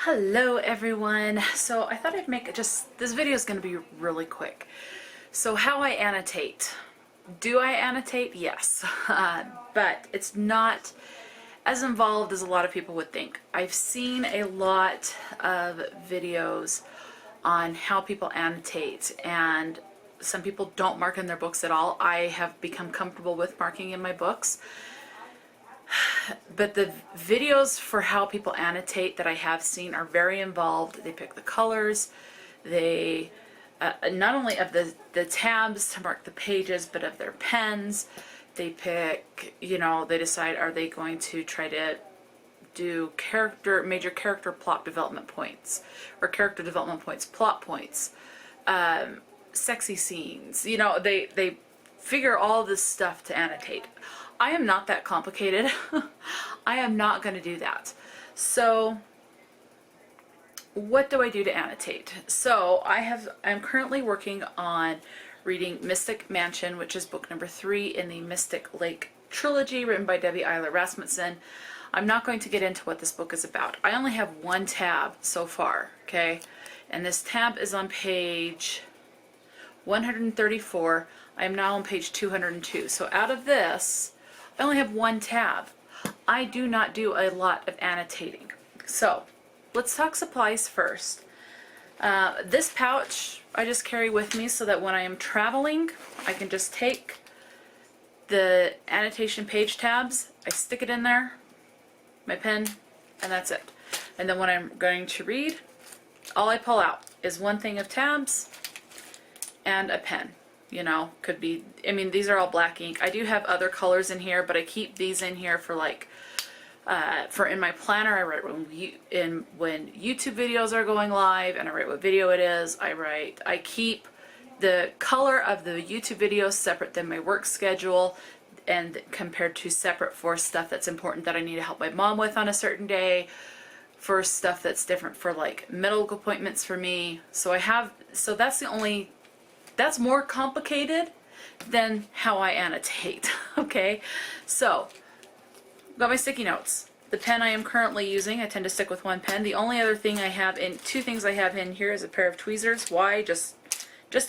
Hello everyone. So I thought I'd make this video is going to be really quick. So how I annotate. Do I annotate? Yes. But it's not as involved as a lot of people would think. I've seen a lot of videos on how people annotate, and some people don't mark in their books at all. I have become comfortable with marking in my books. But the videos for how people annotate that I have seen are very involved. They pick the colors, they not only of the tabs to mark the pages, but of their pens. They pick, they decide, are they going to try to do major character plot development points, or character development points, plot points, sexy scenes. They figure all this stuff to annotate. I am not that complicated. I am not going to do that. So what do I do to annotate? So I'm currently working on reading Mystic Mansion, which is book number 3 in the Mystic Lake trilogy, written by Debbie Eiler Rasmussen. I'm not going to get into what this book is about. I only have one tab so far, okay? And this tab is on page 134. I am now on page 202. So out of this, I only have one tab. I do not do a lot of annotating. So let's talk supplies first. This pouch I just carry with me so that when I am traveling, I can just take the annotation page tabs, I stick it in there, my pen, and that's it. And then when I'm going to read, all I pull out is one thing of tabs and a pen. Could be, these are all black ink. I do have other colors in here, but I keep these in here for in my planner. I write when YouTube videos are going live, and I write what video it is. I keep the color of the YouTube videos separate than my work schedule, and compared to separate for stuff that's important that I need to help my mom with on a certain day, for stuff that's different for medical appointments for me. So that's more complicated than how I annotate. Okay, so got my sticky notes. The pen I am currently using, I tend to stick with one pen. The only other thing two things I have in here is a pair of tweezers. Why? Just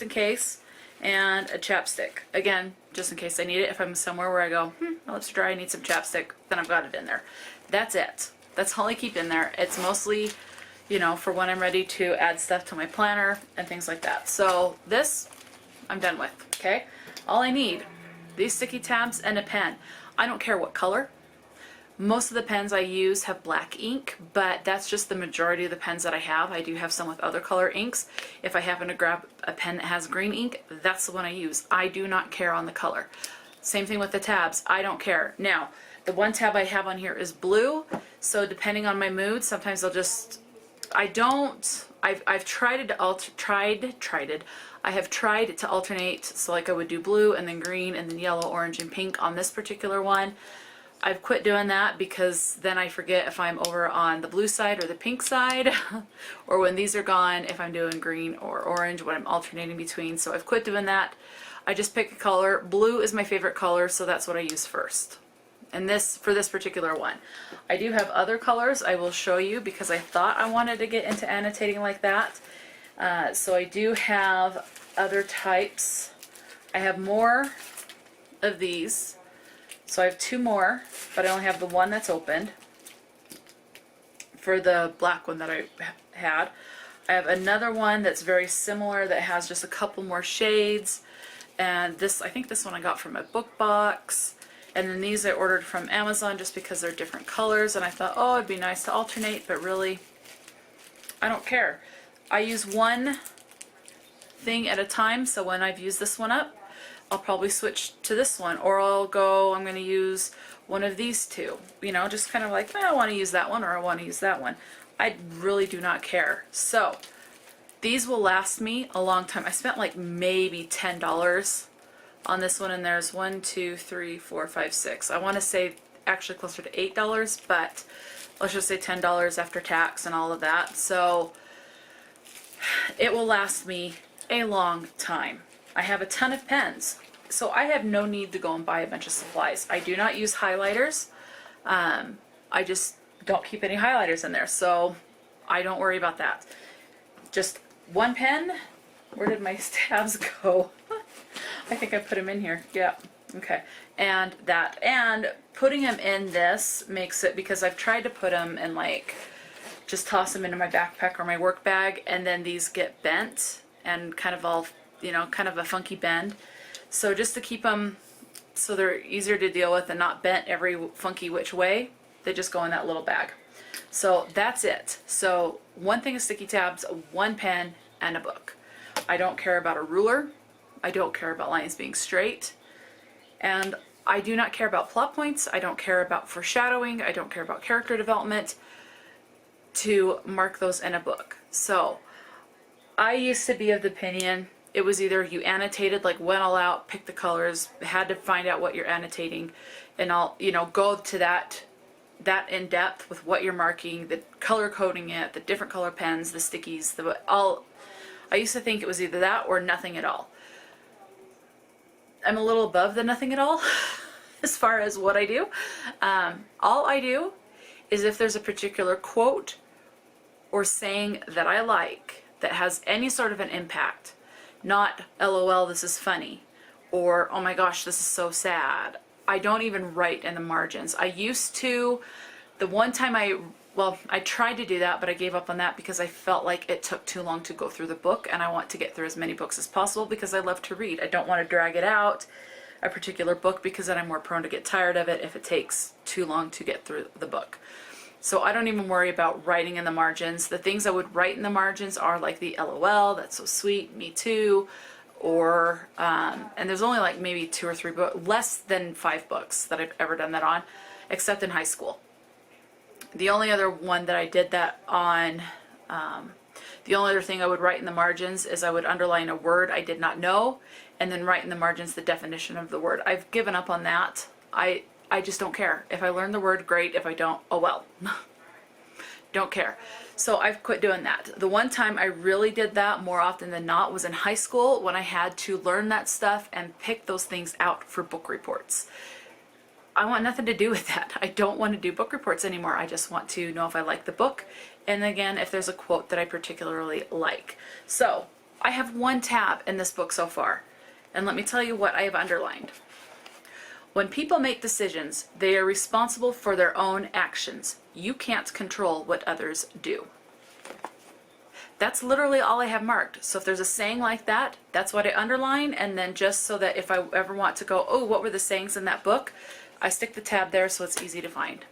in case. And a chapstick. Again, just in case I need it. If I'm somewhere where I go, my lips are dry, I need some chapstick, then I've got it in there. That's it. That's all I keep in there. It's mostly, for when I'm ready to add stuff to my planner and things like that. So this, I'm done with, okay? All I need, these sticky tabs and a pen. I don't care what color. Most of the pens I use have black ink, but that's just the majority of the pens that I have. I do have some with other color inks. If I happen to grab a pen that has green ink, that's the one I use. I do not care on the color. Same thing with the tabs. I don't care. Now, the one tab I have on here is blue, so depending on my mood, sometimes I'll just, I've tried it. I have tried to alternate, so I would do blue and then green and then yellow, orange, and pink on this particular one. I've quit doing that because then I forget if I'm over on the blue side or the pink side, or when these are gone, if I'm doing green or orange, what I'm alternating between. So I've quit doing that. I just pick a color. Blue is my favorite color, so that's what I use first. And for this particular one. I do have other colors I will show you because I thought I wanted to get into annotating like that. So I do have other types. I have more of these. So I have 2 more, but I only have the one that's opened for the black one that I had. I have another one that's very similar that has just a couple more shades. And I think this one I got from a book box. And then these I ordered from Amazon just because they're different colors. And I thought, oh, it'd be nice to alternate, but really, I don't care. I use one thing at a time, so when I've used this one up, I'll probably switch to this one, or I'm going to use one of these two. Just kind of I want to use that one, or I want to use that one. I really do not care. So these will last me a long time. I spent maybe $10 on this one, and there's 1, 2, 3, 4, 5, 6. I want to say actually closer to $8, but let's just say $10 after tax and all of that. So it will last me a long time. I have a ton of pens, so I have no need to go and buy a bunch of supplies. I do not use highlighters. I just don't keep any highlighters in there. So I don't worry about that. Just one pen. Where did my tabs go? I think I put them in here. Yeah. Okay. And that. And putting them in this makes it, because I've tried to put them in like, just toss them into my backpack or my work bag, and then these get bent and kind of all, you know, kind of a funky bend. So just to keep them so they're easier to deal with and not bent every funky which way, they just go in that little bag. So that's it. So one thing is sticky tabs, one pen, and a book. I don't care about a ruler. I don't care about lines being straight. And I do not care about plot points. I don't care about foreshadowing. I don't care about character development to mark those in a book. So I used to be of the opinion it was either you annotated, like went all out, picked the colors, had to find out what you're annotating, and I'll, you know, go to that in depth with what you're marking, the color coding it, the different color pens, the stickies, I used to think it was either that or nothing at all. I'm a little above the nothing at all as far as what I do. All I do is if there's a particular quote or saying that I like that has any sort of an impact, not LOL, this is funny, or oh my gosh, this is so sad. I don't even write in the margins. I used to, the one time I tried to do that, but I gave up on that because I felt like it took too long to go through the book, and I want to get through as many books as possible because I love to read. I don't want to drag it out, a particular book, because then I'm more prone to get tired of it if it takes too long to get through the book. So I don't even worry about writing in the margins. The things I would write in the margins are like the LOL, that's so sweet, me too, or, and there's only like maybe 2 or 3 books, less than 5 books that I've ever done that on, except in high school. The only other one that I did that on, the only other thing I would write in the margins is I would underline a word I did not know, and then write in the margins the definition of the word. I've given up on that. I just don't care. If I learn the word, great. If I don't, oh well. Don't care. So I've quit doing that. The one time I really did that more often than not was in high school, when I had to learn that stuff and pick those things out for book reports. I want nothing to do with that. I don't want to do book reports anymore. I just want to know if I like the book, and again, if there's a quote that I particularly like. So I have 1 tab in this book so far, and let me tell you what I have underlined. When people make decisions, they are responsible for their own actions. You can't control what others do. That's literally all I have marked. So if there's a saying like that, that's what I underline, and then just so that if I ever want to go, oh, what were the sayings in that book? I stick the tab there so it's easy to find.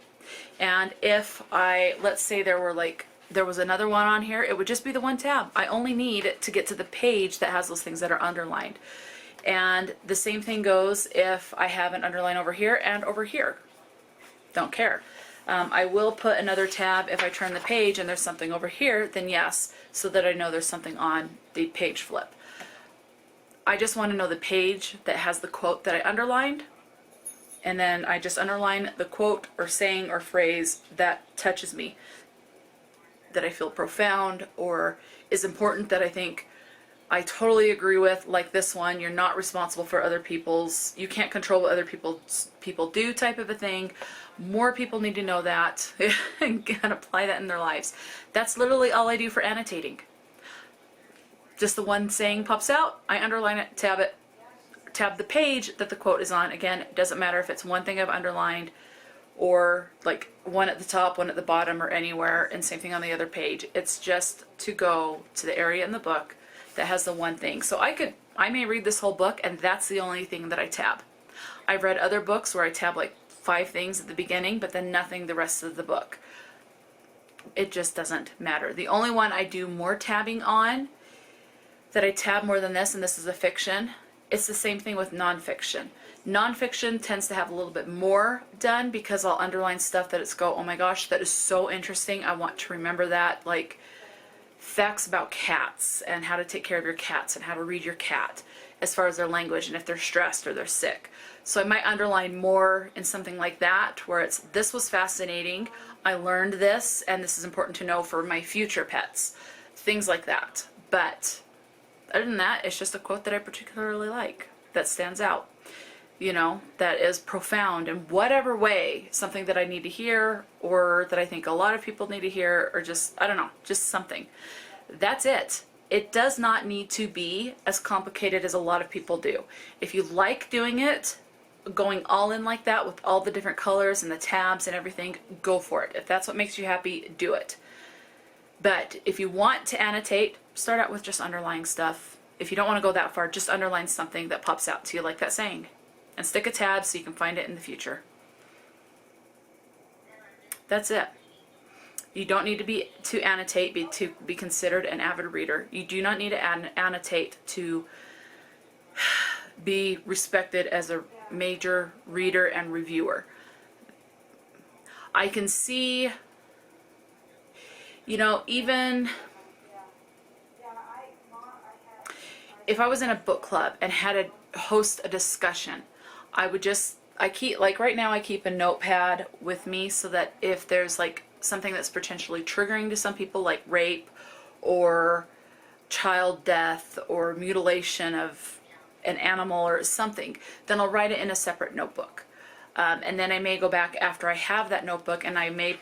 And if let's say there was another one on here, it would just be the 1 tab. I only need to get to the page that has those things that are underlined. And the same thing goes if I have an underline over here and over here. Don't care. I will put another tab if I turn the page and there's something over here, then yes, so that I know there's something on the page flip. I just want to know the page that has the quote that I underlined, and then I just underline the quote or saying or phrase that touches me, that I feel profound or is important, that I think I totally agree with, like this one, you're not responsible for other people's, you can't control what other people do type of a thing. More people need to know that and apply that in their lives. That's literally all I do for annotating. Just the one saying pops out, I underline it, tab the page that the quote is on. Again, it doesn't matter if it's one thing I've underlined or like one at the top, one at the bottom, or anywhere, and same thing on the other page. It's just to go to the area in the book that has the one thing. So I may read this whole book and that's the only thing that I tab. I've read other books where I tab like 5 things at the beginning, but then nothing the rest of the book. It just doesn't matter. The only one I do more tabbing on, that I tab more than this, and this is a fiction, it's the same thing with nonfiction. Nonfiction tends to have a little bit more done because I'll underline stuff that it's oh my gosh, that is so interesting. I want to remember that, like facts about cats and how to take care of your cats and how to read your cat as far as their language and if they're stressed or they're sick. So I might underline more in something like that where it's, this was fascinating, I learned this, and this is important to know for my future pets. Things like that. But other than that, it's just a quote that I particularly like, that stands out. you know, that is profound in whatever way, something that I need to hear or that I think a lot of people need to hear, or just, I don't know, just something. That's it. It does not need to be as complicated as a lot of people do. If you like doing it, going all in like that with all the different colors and the tabs and everything, go for it. If that's what makes you happy, do it. But if you want to annotate, start out with just underlying stuff. If you don't want to go that far, just underline something that pops out to you, like that saying, and stick a tab so you can find it in the future. That's it. You don't need to annotate to be considered an avid reader. You do not need to annotate to be respected as a major reader and reviewer. I can see, you know, even if I was in a book club and had to host a discussion, I keep, like right now, I keep a notepad with me so that if there's like something that's potentially triggering to some people, like rape or child death or mutilation of an animal or something, then I'll write it in a separate notebook. And then I may go back after I have that notebook and I may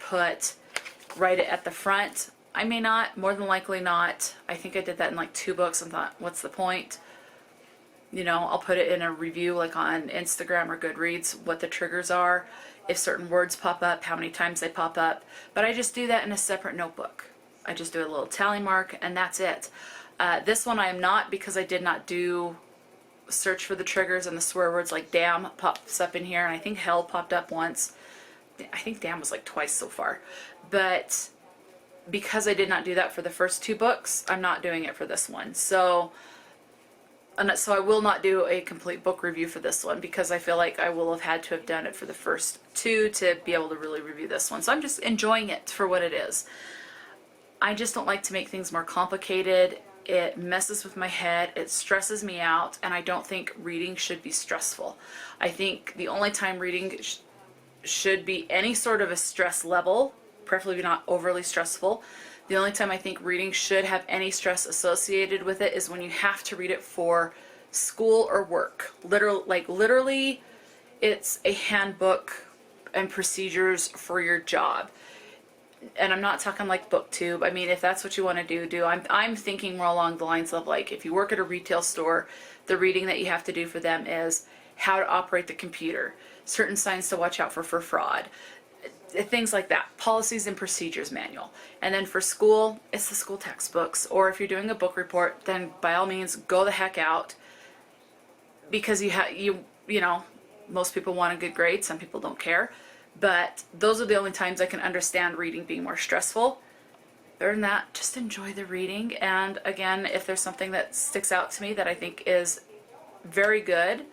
write it at the front. I may not, more than likely not. I think I did that in like 2 books and thought, what's the point? You know, I'll put it in a review like on Instagram or Goodreads, what the triggers are, if certain words pop up, how many times they pop up. But I just do that in a separate notebook. I just do a little tally mark and that's it. This one I am not, because I did not do search for the triggers, and the swear words like damn pops up in here, and I think hell popped up once. I think damn was like twice so far. But because I did not do that for the first 2 books, I'm not doing it for this one. So I will not do a complete book review for this one, because I feel like I will have had to have done it for the first 2 to be able to really review this one. So I'm just enjoying it for what it is. I just don't like to make things more complicated. It messes with my head, it stresses me out, and I don't think reading should be stressful. I think the only time reading should be any sort of a stress level, preferably not overly stressful. The only time I think reading should have any stress associated with it is when you have to read it for school or work. Literally, it's a handbook and procedures for your job. And I'm not talking like BookTube. I mean, if that's what you want to do. I'm thinking more along the lines of, like, if you work at a retail store, the reading that you have to do for them is how to operate the computer, certain signs to watch out for fraud, things like that, policies and procedures manual. And then for school, it's the school textbooks. Or if you're doing a book report, then by all means go the heck out, because you know, most people want a good grade, some people don't care. But those are the only times I can understand reading being more stressful. Other than that, just enjoy the reading. And again, if there's something that sticks out to me that I think is very good,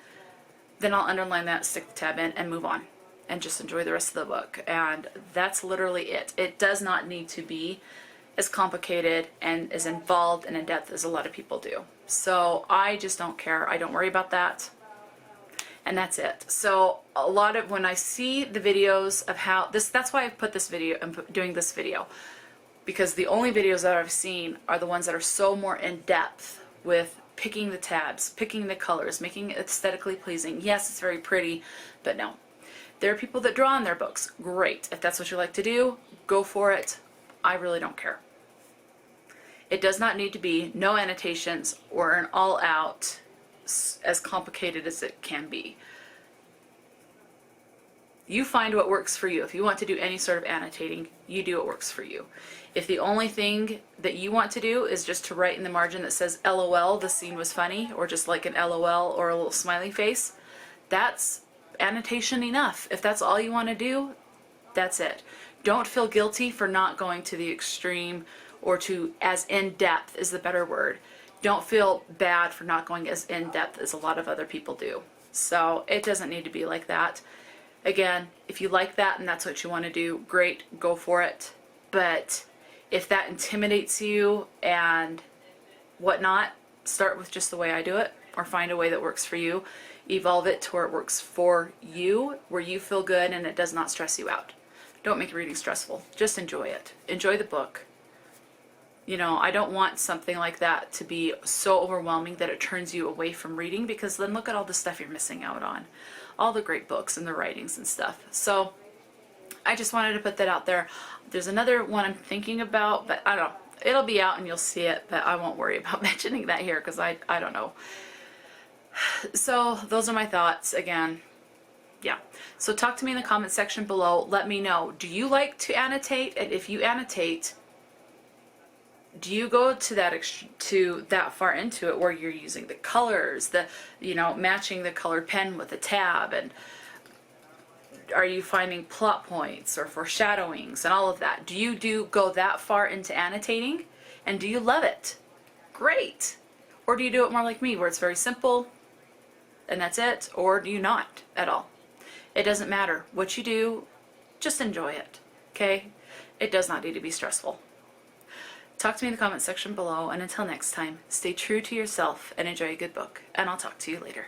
then I'll underline that, stick the tab in, and move on. And just enjoy the rest of the book. And that's literally it. It does not need to be as complicated and as involved and in-depth as a lot of people do. So I just don't care. I don't worry about that. And that's it. So a lot of, when I see the videos of how this, that's why I've put this video, I'm doing this video, because the only videos that I've seen are the ones that are so more in depth with picking the tabs, picking the colors, making it aesthetically pleasing. Yes, it's very pretty, but no. There are people that draw on their books. Great. If that's what you like to do, go for it. I really don't care. It does not need to be no annotations or an all-out as complicated as it can be. You find what works for you. If you want to do any sort of annotating, you do what works for you. If the only thing that you want to do is just to write in the margin that says LOL, the scene was funny, or just like an LOL or a little smiley face, that's annotation enough. If that's all you want to do, that's it. Don't feel guilty for not going to the extreme, or to as in-depth is the better word. Don't feel bad for not going as in-depth as a lot of other people do. So it doesn't need to be like that. Again, if you like that and that's what you want to do, great, go for it. But if that intimidates you and whatnot, start with just the way I do it, or find a way that works for you. Evolve it to where it works for you, where you feel good and it does not stress you out. Don't make reading stressful. Just enjoy it. Enjoy the book. You know, I don't want something like that to be so overwhelming that it turns you away from reading, because then look at all the stuff you're missing out on. All the great books and the writings and stuff. So I just wanted to put that out there. There's another one I'm thinking about, but I don't know. It'll be out and you'll see it, but I won't worry about mentioning that here because I don't know. So those are my thoughts again. Yeah. So talk to me in the comment section below. Let me know. Do you like to annotate? And if you annotate, do you go to that far into it where you're using the colors, matching the colored pen with a tab, and are you finding plot points or foreshadowings and all of that? Do you go that far into annotating, and do you love it? Great. Or do you do it more like me where it's very simple and that's it, or do you not at all? It doesn't matter what you do, just enjoy it, okay? It does not need to be stressful. Talk to me in the comment section below, and until next time, stay true to yourself and enjoy a good book, and I'll talk to you later.